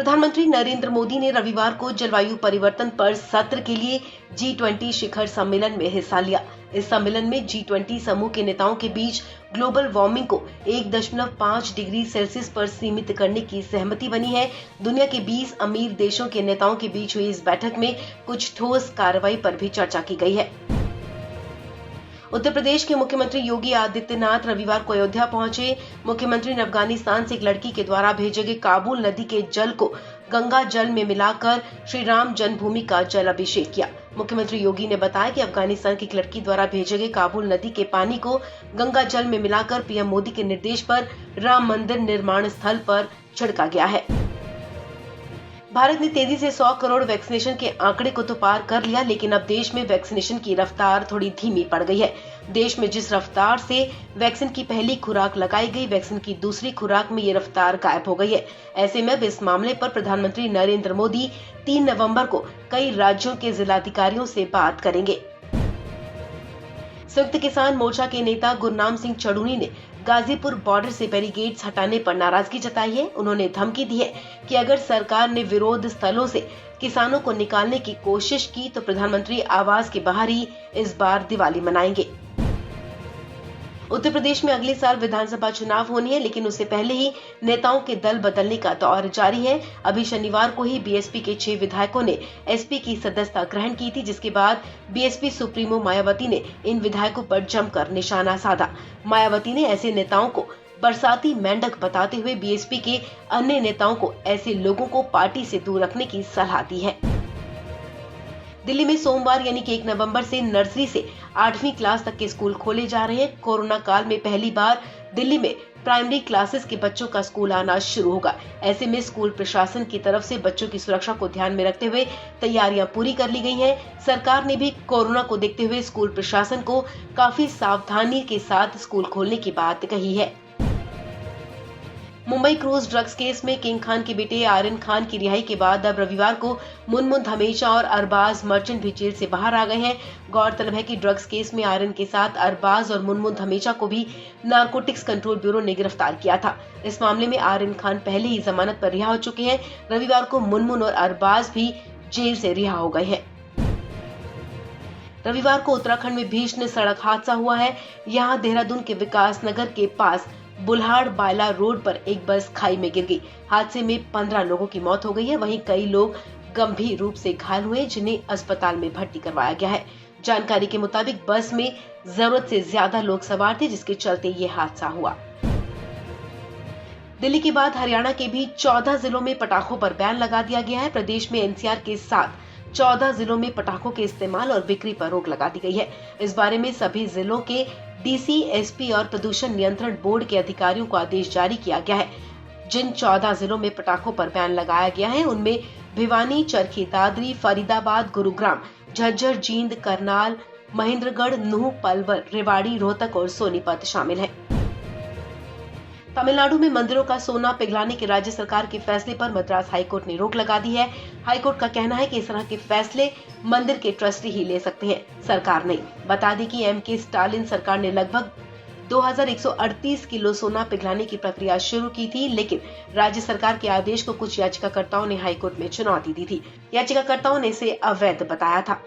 प्रधानमंत्री नरेंद्र मोदी ने रविवार को जलवायु परिवर्तन पर सत्र के लिए G20 शिखर सम्मेलन में हिस्सा लिया। इस सम्मेलन में G20 समूह के नेताओं के बीच ग्लोबल वार्मिंग को 1.5 डिग्री सेल्सियस पर सीमित करने की सहमति बनी है। दुनिया के 20 अमीर देशों के नेताओं के बीच हुई इस बैठक में कुछ ठोस कार्रवाई पर भी चर्चा की गई है। उत्तर प्रदेश के मुख्यमंत्री योगी आदित्यनाथ रविवार को अयोध्या पहुंचे। मुख्यमंत्री ने अफगानिस्तान से एक लड़की के द्वारा भेजे गए काबुल नदी के जल को गंगा जल में मिलाकर श्री राम जन्मभूमि का जल अभिषेक किया। मुख्यमंत्री योगी ने बताया कि अफगानिस्तान की एक लड़की द्वारा भेजे गए काबुल नदी के पानी को गंगा जल में मिलाकर पीएम मोदी के निर्देश पर राम मंदिर निर्माण स्थल पर छिड़का गया है। भारत ने तेजी से 100 करोड़ वैक्सीनेशन के आंकड़े को तो पार कर लिया, लेकिन अब देश में वैक्सीनेशन की रफ्तार थोड़ी धीमी पड़ गई है। देश में जिस रफ्तार से वैक्सीन की पहली खुराक लगाई गई, वैक्सीन की दूसरी खुराक में ये रफ्तार गायब हो गई है। ऐसे में अब इस मामले पर प्रधानमंत्री नरेंद्र मोदी 3 नवंबर को कई राज्यों के जिलाधिकारियों से बात करेंगे। संयुक्त किसान मोर्चा के नेता गुरनाम सिंह चढ़ूनी ने गाजीपुर बॉर्डर से बैरिकेड्स हटाने पर नाराजगी जताई है। उन्होंने धमकी दी है कि अगर सरकार ने विरोध स्थलों से किसानों को निकालने की कोशिश की तो प्रधानमंत्री आवास के बाहर ही इस बार दिवाली मनाएंगे। उत्तर प्रदेश में अगले साल विधानसभा चुनाव होनी है, लेकिन उससे पहले ही नेताओं के दल बदलने का दौर जारी है। अभी शनिवार को ही बीएसपी के 6 विधायकों ने एसपी की सदस्यता ग्रहण की थी, जिसके बाद बीएसपी सुप्रीमो मायावती ने इन विधायकों पर जमकर निशाना साधा। मायावती ने ऐसे नेताओं को बरसाती मेंढक बताते हुए बीएसपी के अन्य नेताओं को ऐसे लोगों को पार्टी से दूर रखने की सलाह दी है। दिल्ली में सोमवार यानी कि 1 नवंबर से नर्सरी से 8वीं क्लास तक के स्कूल खोले जा रहे हैं। कोरोना काल में पहली बार दिल्ली में प्राइमरी क्लासेस के बच्चों का स्कूल आना शुरू होगा। ऐसे में स्कूल प्रशासन की तरफ से बच्चों की सुरक्षा को ध्यान में रखते हुए तैयारियां पूरी कर ली गई हैं। सरकार ने भी कोरोना को देखते हुए स्कूल प्रशासन को काफी सावधानी के साथ स्कूल खोलने की बात कही है। मुंबई क्रूज ड्रग्स केस में किंग खान के बेटे आर्यन खान की रिहाई के बाद अब रविवार को मुनमुन धमेचा और अरबाज मर्चेंट भी जेल से बाहर आ गए हैं। गौरतलब है कि ड्रग्स केस में आर्यन के साथ अरबाज और मुनमुन धमेचा को भी नारकोटिक्स कंट्रोल ब्यूरो ने गिरफ्तार किया था। इस मामले में आर्यन खान पहले ही जमानत पर रिहा हो चुके हैं। रविवार को मुनमुन और अरबाज भी जेल से रिहा हो गए हैं। रविवार को उत्तराखंड में भीषण सड़क हादसा हुआ है। यहाँ देहरादून के विकास नगर के पास बुल्हाड़ बायला रोड पर एक बस खाई में गिर गई। हादसे में 15 लोगों की मौत हो गई है। वहीं कई लोग गंभीर रूप से घायल हुए, जिन्हें अस्पताल में भर्ती करवाया गया है। जानकारी के मुताबिक बस में जरूरत से ज्यादा लोग सवार थे, जिसके चलते ये हादसा हुआ। दिल्ली के बाद हरियाणा के भी 14 जिलों में पटाखों पर बैन लगा दिया गया है। प्रदेश में एनसीआर के साथ 14 जिलों में पटाखों के इस्तेमाल और बिक्री पर रोक लगा दी गई है। इस बारे में सभी जिलों के डीसी, एसपी और प्रदूषण नियंत्रण बोर्ड के अधिकारियों को आदेश जारी किया गया है। जिन 14 जिलों में पटाखों पर बैन लगाया गया है, उनमें भिवानी, चरखी दादरी, फरीदाबाद, गुरुग्राम, झज्जर, जींद, करनाल, महेंद्रगढ़, नूह, पलवल, रेवाड़ी, रोहतक और सोनीपत शामिल है। तमिलनाडु में मंदिरों का सोना पिघलाने के राज्य सरकार के फैसले पर मद्रास हाईकोर्ट ने रोक लगा दी है। हाईकोर्ट का कहना है कि इस तरह के फैसले मंदिर के ट्रस्टी ही ले सकते हैं, सरकार नहीं। बता दें कि एमके स्टालिन सरकार ने लगभग 2138 किलो सोना पिघलाने की प्रक्रिया शुरू की थी, लेकिन राज्य सरकार के आदेश को कुछ याचिकाकर्ताओं ने हाईकोर्ट में चुनौती दी थी। याचिकाकर्ताओं ने इसे अवैध बताया था।